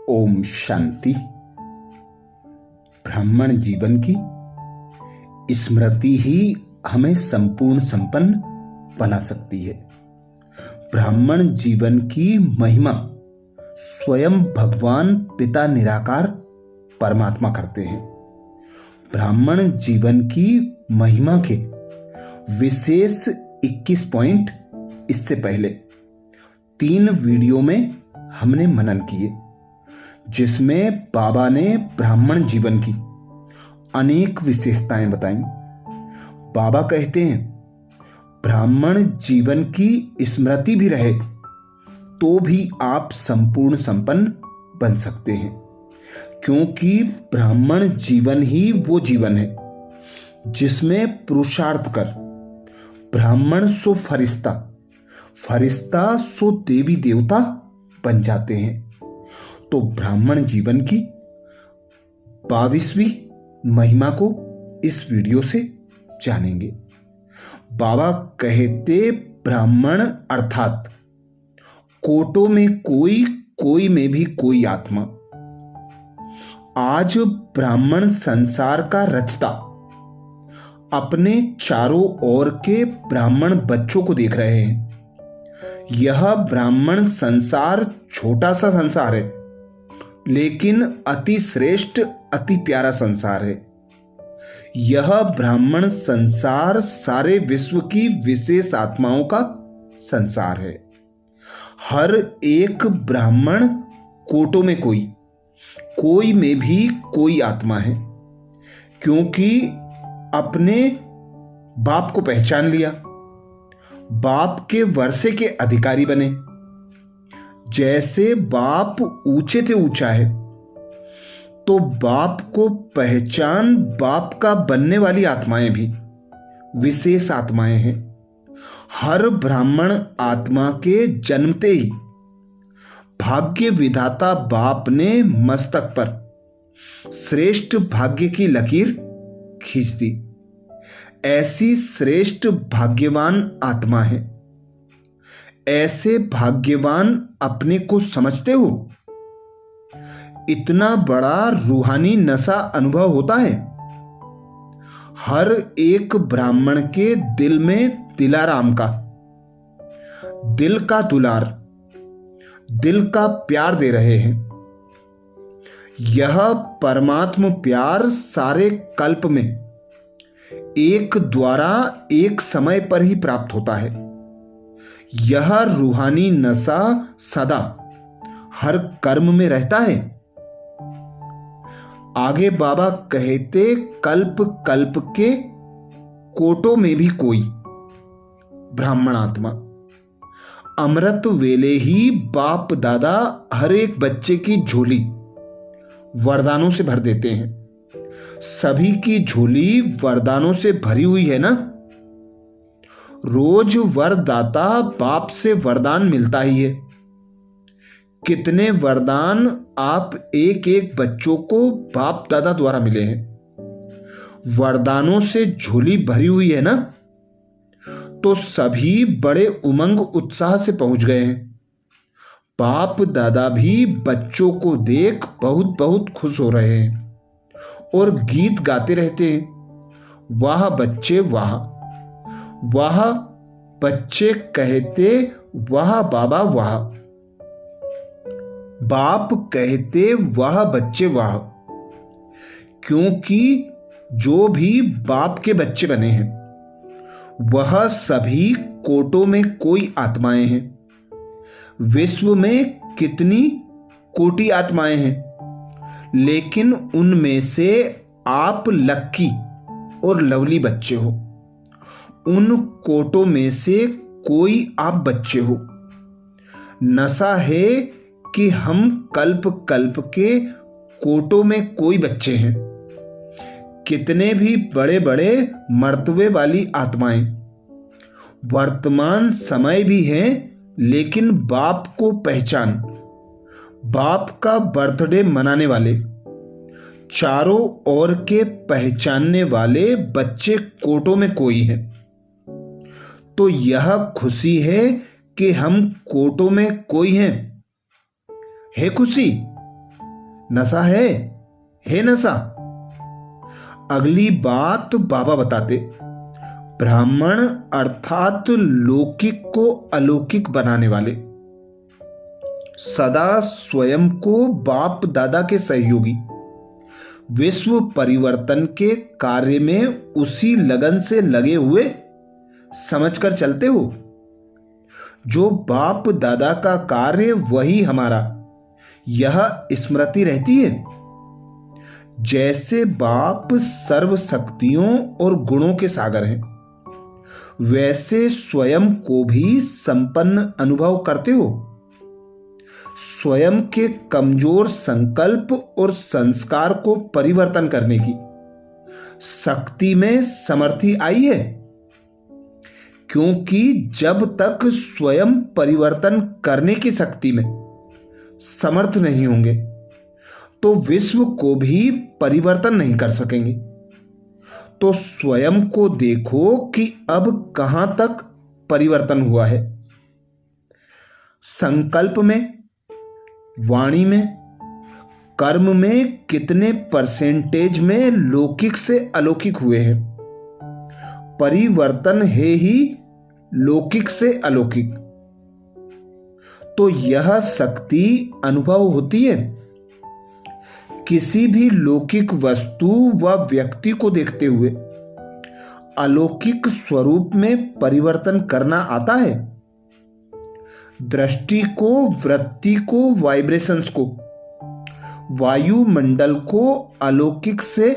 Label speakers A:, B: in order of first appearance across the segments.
A: ओम शांति। ब्राह्मण जीवन की स्मृति ही हमें संपूर्ण संपन्न बना सकती है। ब्राह्मण जीवन की महिमा स्वयं भगवान पिता निराकार परमात्मा करते हैं। ब्राह्मण जीवन की महिमा के विशेष 21 पॉइंट इससे पहले 3 वीडियो में हमने मनन किए, जिसमें बाबा ने ब्राह्मण जीवन की अनेक विशेषताएं बताई। बाबा कहते हैं ब्राह्मण जीवन की स्मृति भी रहे तो भी आप संपूर्ण संपन्न बन सकते हैं, क्योंकि ब्राह्मण जीवन ही वो जीवन है जिसमें पुरुषार्थ कर ब्राह्मण सो फरिश्ता, फरिश्ता सो देवी देवता बन जाते हैं। तो ब्राह्मण जीवन की 22वीं महिमा को इस वीडियो से जानेंगे। बाबा कहते ब्राह्मण अर्थात कोटों में कोई, कोई में भी कोई आत्मा। आज ब्राह्मण संसार का रचता अपने चारों ओर के ब्राह्मण बच्चों को देख रहे हैं। यह ब्राह्मण संसार छोटा सा संसार है, लेकिन अति श्रेष्ठ, अति प्यारा संसार है। यह ब्राह्मण संसार सारे विश्व की विशेष आत्माओं का संसार है। हर एक ब्राह्मण कोटों में कोई, कोई में भी कोई आत्मा है, क्योंकि अपने बाप को पहचान लिया, बाप के वर्षे के अधिकारी बने। जैसे बाप ऊंचे से ऊंचा है, तो बाप को पहचान बाप का बनने वाली आत्माएं भी विशेष आत्माएं हैं। हर ब्राह्मण आत्मा के जन्मते ही भाग्य विधाता बाप ने मस्तक पर श्रेष्ठ भाग्य की लकीर खींच दी। ऐसी श्रेष्ठ भाग्यवान आत्मा है। ऐसे भाग्यवान अपने को समझते हो? इतना बड़ा रूहानी नशा अनुभव होता है। हर एक ब्राह्मण के दिल में दिलाराम का, दिल का दुलार, दिल का प्यार दे रहे हैं। यह परमात्म प्यार सारे कल्प में एक द्वारा एक समय पर ही प्राप्त होता है। यह रूहानी नशा सदा हर कर्म में रहता है। आगे बाबा कहते कल्प कल्प के कोटों में भी कोई ब्राह्मण आत्मा। अमृत वेले ही बाप दादा हर एक बच्चे की झोली वरदानों से भर देते हैं। सभी की झोली वरदानों से भरी हुई है ना। रोज वरदाता बाप से वरदान मिलता ही है। कितने वरदान आप एक एक बच्चों को बाप दादा द्वारा मिले हैं। वरदानों से झोली भरी हुई है ना, तो सभी बड़े उमंग उत्साह से पहुंच गए हैं। बाप दादा भी बच्चों को देख बहुत बहुत खुश हो रहे हैं और गीत गाते रहते हैं, वाह बच्चे वाह। वाह बच्चे कहते वाह बाबा वाह। बाप कहते वाह बच्चे वाह, क्योंकि जो भी बाप के बच्चे बने हैं वह सभी कोटों में कोई आत्माएं हैं। विश्व में कितनी कोटि आत्माएं हैं, लेकिन उनमें से आप लक्की और लवली बच्चे हो। उन कोटों में से कोई आप बच्चे हो। नशा है कि हम कल्प कल्प के कोटों में कोई बच्चे हैं। कितने भी बड़े बड़े मर्तबे वाली आत्माएं वर्तमान समय भी हैं, लेकिन बाप को पहचान, बाप का बर्थडे मनाने वाले, चारों ओर के पहचानने वाले बच्चे कोटों में कोई हैं। तो यह खुशी है कि हम कोटों में कोई हैं। है खुशी? नशा है नशा। अगली बात बाबा बताते, ब्राह्मण अर्थात लौकिक को अलौकिक बनाने वाले, सदा स्वयं को बाप दादा के सहयोगी, विश्व परिवर्तन के कार्य में उसी लगन से लगे हुए समझकर चलते हो। जो बाप दादा का कार्य वही हमारा, यह स्मृति रहती है। जैसे बाप सर्व शक्तियों और गुणों के सागर हैं, वैसे स्वयं को भी संपन्न अनुभव करते हो। स्वयं के कमजोर संकल्प और संस्कार को परिवर्तन करने की शक्ति में समर्थी आई है, क्योंकि जब तक स्वयं परिवर्तन करने की शक्ति में समर्थ नहीं होंगे तो विश्व को भी परिवर्तन नहीं कर सकेंगे। तो स्वयं को देखो कि अब कहां तक परिवर्तन हुआ है। संकल्प में, वाणी में, कर्म में कितने परसेंटेज में लौकिक से अलौकिक हुए हैं। परिवर्तन है ही लौकिक से अलौकिक। तो यह शक्ति अनुभव होती है। किसी भी लौकिक वस्तु व व्यक्ति को देखते हुए अलौकिक स्वरूप में परिवर्तन करना आता है। दृष्टि को, वृत्ति को, वाइब्रेशंस को, वायुमंडल को अलौकिक से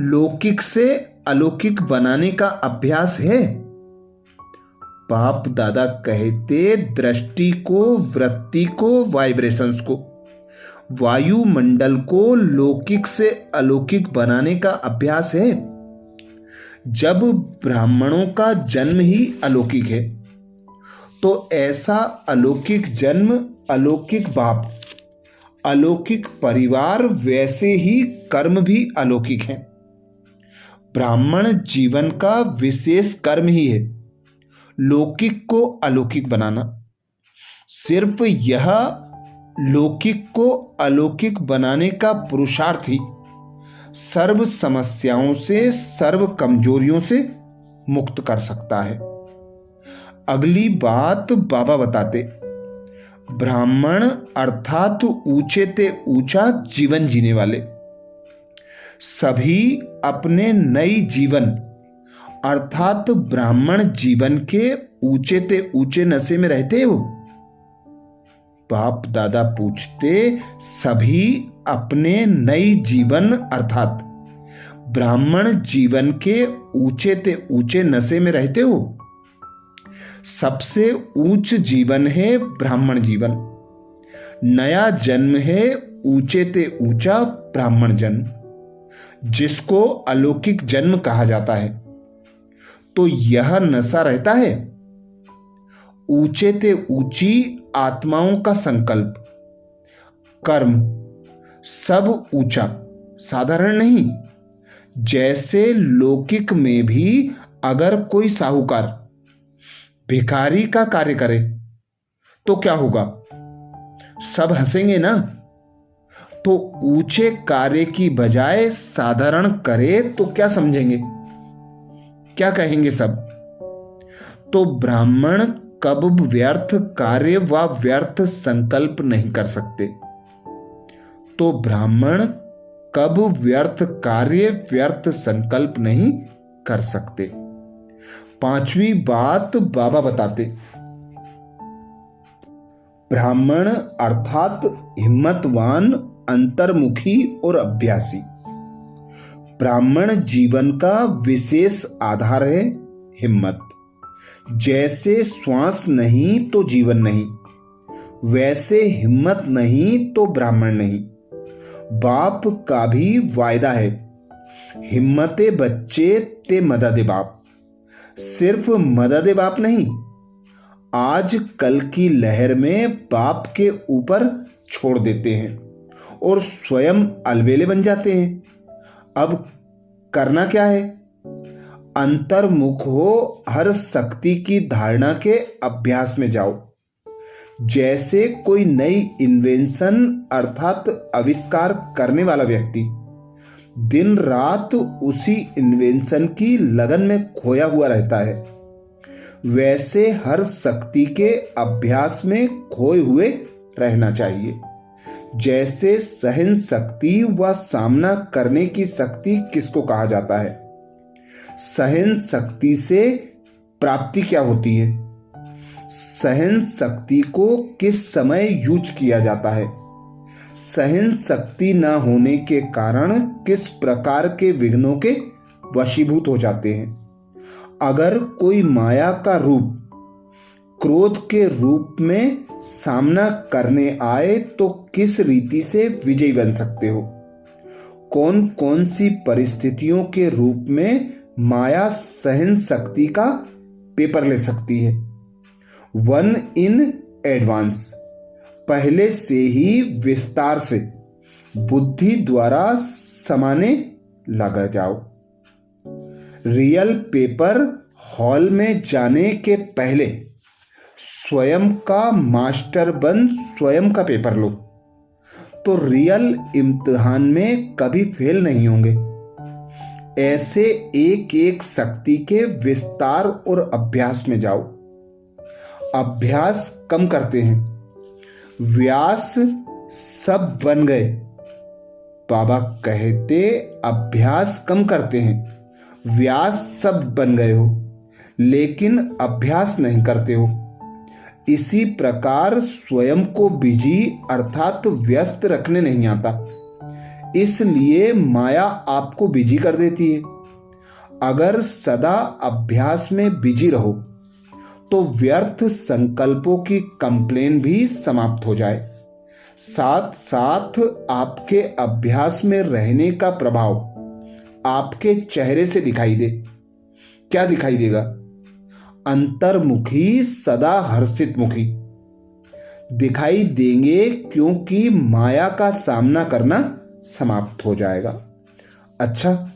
A: लौकिक से अलौकिक बनाने का अभ्यास है। बाप दादा कहते, दृष्टि को, वृत्ति को, वाइब्रेशंस को, वायुमंडल को लौकिक से अलौकिक बनाने का अभ्यास है। जब ब्राह्मणों का जन्म ही अलौकिक है, तो ऐसा अलौकिक जन्म, अलौकिक बाप, अलौकिक परिवार, वैसे ही कर्म भी अलौकिक है। ब्राह्मण जीवन का विशेष कर्म ही है लौकिक को अलौकिक बनाना। सिर्फ यह लौकिक को अलौकिक बनाने का पुरुषार्थ ही सर्व समस्याओं से, सर्व कमजोरियों से मुक्त कर सकता है। अगली बात बाबा बताते, ब्राह्मण अर्थात ऊंचे ते ऊंचा जीवन जीने वाले। सभी अपने नई जीवन अर्थात ब्राह्मण जीवन के ऊंचे ते ऊंचे नशे में रहते हो। बाप दादा पूछते, सभी अपने नई जीवन अर्थात ब्राह्मण जीवन के ऊंचे ते ऊंचे नशे में रहते हो। सबसे ऊंच जीवन है ब्राह्मण जीवन। नया जन्म है ऊंचे ते ऊंचा ब्राह्मण जन्म, जिसको अलौकिक जन्म कहा जाता है। तो यह नशा रहता है ऊंचे ते ऊंची आत्माओं का संकल्प, कर्म, सब ऊंचा, साधारण नहीं। जैसे लौकिक में भी अगर कोई साहूकार भिखारी का कार्य करे तो क्या होगा? सब हंसेंगे ना। तो ऊंचे कार्य की बजाय साधारण करे तो क्या समझेंगे, क्या कहेंगे सब? तो ब्राह्मण कब व्यर्थ कार्य व व्यर्थ संकल्प नहीं कर सकते। तो ब्राह्मण कब व्यर्थ कार्य, व्यर्थ संकल्प नहीं कर सकते। पांचवी बात बाबा बताते, ब्राह्मण अर्थात हिम्मतवान, अंतर्मुखी और अभ्यासी। ब्राह्मण जीवन का विशेष आधार है हिम्मत। जैसे श्वास नहीं तो जीवन नहीं, वैसे हिम्मत नहीं तो ब्राह्मण नहीं। बाप का भी वायदा है, हिम्मते बच्चे ते मदद बाप। सिर्फ मदद बाप नहीं, आज कल की लहर में बाप के ऊपर छोड़ देते हैं और स्वयं अलबेले बन जाते हैं। अब करना क्या है? अंतर्मुख हो, हर शक्ति की धारणा के अभ्यास में जाओ। जैसे कोई नई इन्वेंशन अर्थात आविष्कार करने वाला व्यक्ति दिन रात उसी इन्वेंशन की लगन में खोया हुआ रहता है, वैसे हर शक्ति के अभ्यास में खोए हुए रहना चाहिए। जैसे सहन शक्ति व सामना करने की शक्ति किसको कहा जाता है? सहन शक्ति से प्राप्ति क्या होती है? सहन शक्ति को किस समय यूज किया जाता है? सहन शक्ति न होने के कारण किस प्रकार के विघ्नों के वशीभूत हो जाते हैं? अगर कोई माया का रूप क्रोध के रूप में सामना करने आए तो किस रीति से विजयी बन सकते हो? कौन कौन सी परिस्थितियों के रूप में माया सहन शक्ति का पेपर ले सकती है? 1 इन एडवांस, पहले से ही विस्तार से बुद्धि द्वारा समाने लगा जाओ। रियल पेपर हॉल में जाने के पहले स्वयं का मास्टर बन स्वयं का पेपर लो, तो रियल इम्तिहान में कभी फेल नहीं होंगे। ऐसे एक एक शक्ति के विस्तार और अभ्यास में जाओ। अभ्यास कम करते हैं, व्यास सब बन गए। बाबा कहते अभ्यास कम करते हैं, व्यास सब बन गए हो, लेकिन अभ्यास नहीं करते हो। इसी प्रकार स्वयं को बिजी अर्थात व्यस्त रखने नहीं आता, इसलिए माया आपको बिजी कर देती है। अगर सदा अभ्यास में बिजी रहो तो व्यर्थ संकल्पों की कंप्लेन भी समाप्त हो जाए। साथ साथ आपके अभ्यास में रहने का प्रभाव आपके चेहरे से दिखाई दे। क्या दिखाई देगा? अंतर्मुखी सदा हर्षित मुखी दिखाई देंगे, क्योंकि माया का सामना करना समाप्त हो जाएगा। अच्छा,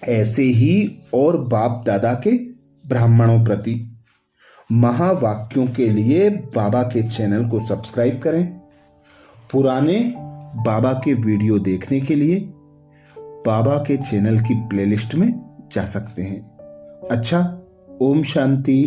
A: ऐसे ही और बाप दादा के ब्राह्मणों प्रति महावाक्यों के लिए बाबा के चैनल को सब्सक्राइब करें। पुराने बाबा के वीडियो देखने के लिए बाबा के चैनल की प्लेलिस्ट में जा सकते हैं। अच्छा, ओम शांति।